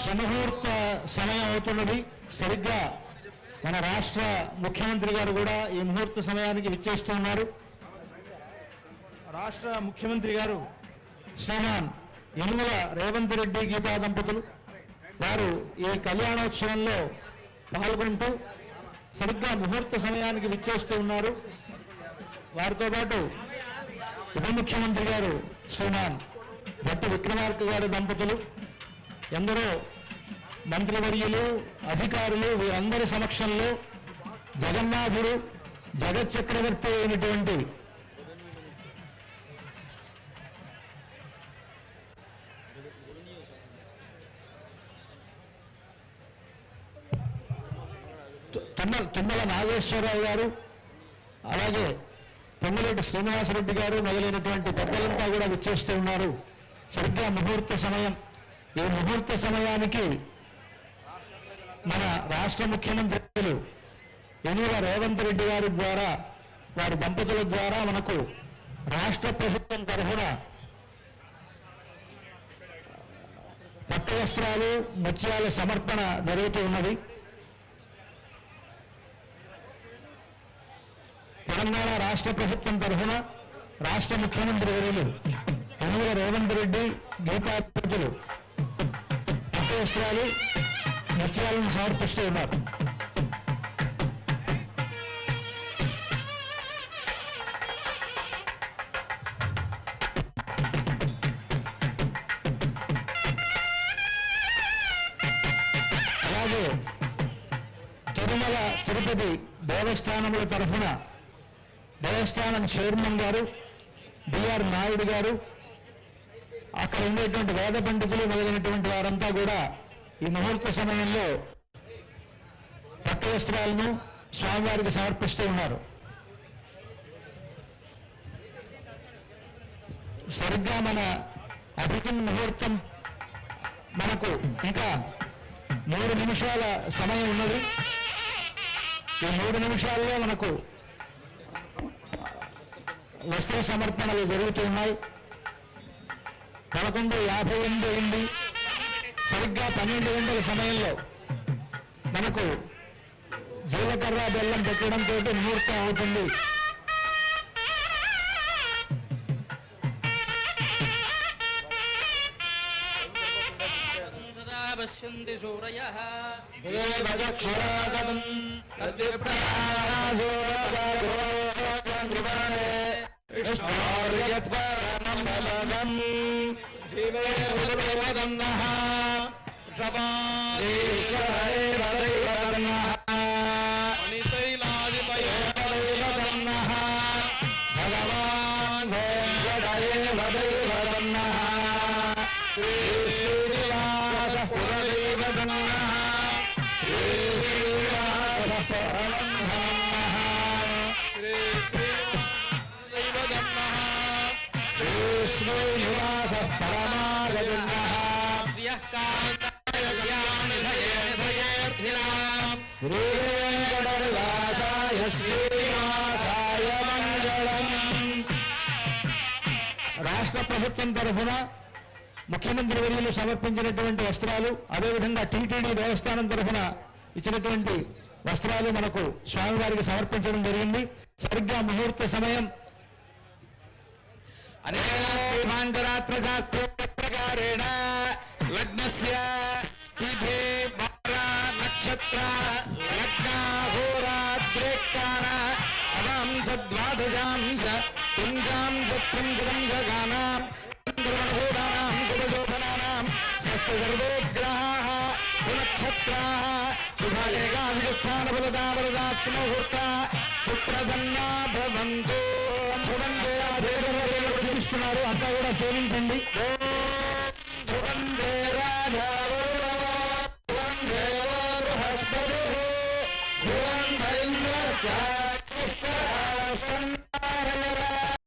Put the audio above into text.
సుముహూర్త సమయం అవుతున్నది. సరిగ్గా మన రాష్ట్ర ముఖ్యమంత్రి గారు కూడా ఈ ముహూర్త సమయానికి విచ్చేస్తున్నారు. రాష్ట్ర ముఖ్యమంత్రి గారు శ్రీమాన్ యనుమల రేవంత్ రెడ్డి గీతా దంపతులు వారు ఈ కళ్యాణోత్సవంలో పాల్గొంటూ సరిగ్గా ముహూర్త సమయానికి విచ్చేస్తూ ఉన్నారు. వారితో పాటు ఉప ముఖ్యమంత్రి గారు శ్రీమాన్ భట్టి విక్రమార్క గారి దంపతులు, ఎందరో మంత్రివర్యులు, అధికారులు వీరందరి సమక్షంలో జగన్నాథుడు జగత్ చక్రవర్తి అయినటువంటి తుమ్మల నాగేశ్వరరావు గారు, అలాగే పొంగులేటి శ్రీనివాసరెడ్డి గారు మొదలైనటువంటి పెద్దలంతా కూడా విచ్చేస్తూ ఉన్నారు. సరిగ్గా ముహూర్త సమయం. ఈ ముహూర్త సమయానికి మన రాష్ట్ర ముఖ్యమంత్రులు యనుమల రేవంత్ రెడ్డి గారి ద్వారా, వారి దంపతుల ద్వారా మనకు రాష్ట్ర ప్రభుత్వం తరఫున పట్టు వస్త్రాలు, ముత్యాల సమర్పణ జరుగుతూ ఉన్నది. తెలంగాణ రాష్ట్ర ప్రభుత్వం తరఫున రాష్ట్ర ముఖ్యమంత్రి వర్యులు యనుమల రేవంత్ రెడ్డి గీతాధిపతులు పట్టు వస్త్రాలు, ముత్యాలను సమర్పిస్తూ ఉన్నారు. అలాగే తిరుమల తిరుపతి దేవస్థానముల తరఫున దేవస్థానం చైర్మన్ గారు బిఆర్ నాయుడు గారు, అక్కడ ఉండేటువంటి వేద పండితులు మొదలైనటువంటి వారంతా కూడా ఈ ముహూర్త సమయంలో పట్టు వస్త్రాలను స్వామివారికి సమర్పిస్తూ ఉన్నారు. సరిగ్గా మన అభిజిన్ ముహూర్తం మనకు ఇంకా 3 నిమిషాల సమయం ఉన్నది. ఈ 3 నిమిషాల్లో మనకు వస్త్ర సమర్పణలు జరుగుతున్నాయి. 11:58 అయింది. సరిగ్గా 12 గంటల సమయంలో మనకు జీలకర్ర బెల్లం పెట్టడంతో ముహూర్తం అవుతుంది. రాష్ట్ర ప్రభుత్వం తరఫున ముఖ్యమంత్రి వర్యులు సమర్పించినటువంటి వస్త్రాలు, అదేవిధంగా టీటీడీ దేవస్థానం తరఫున ఇచ్చినటువంటి వస్త్రాలు మనకు స్వామివారికి సమర్పించడం జరిగింది. సరిగ్గా ముహూర్త సమయం. అనేకాంతరాత్ర శాస్త్ర ప్రకారేణ లగ్నస్య తిథి వార నక్షత్ర లగ్నాహోరాద్రేకాన అవాంశ ద్వాదశాంశ పుంజాంశ త్రింశగానాం చంద్రమణభూతానాం శుభశోభనానాం సర్వోగ్రహాః సునక్షత్రాః శుభాలేకాంగస్థానబలదాబలదాత్మముహూర్త పుత్రదన్నా భవంతు. చూపిస్తున్నారు, అంతా కూడా సేవించండి. రాధా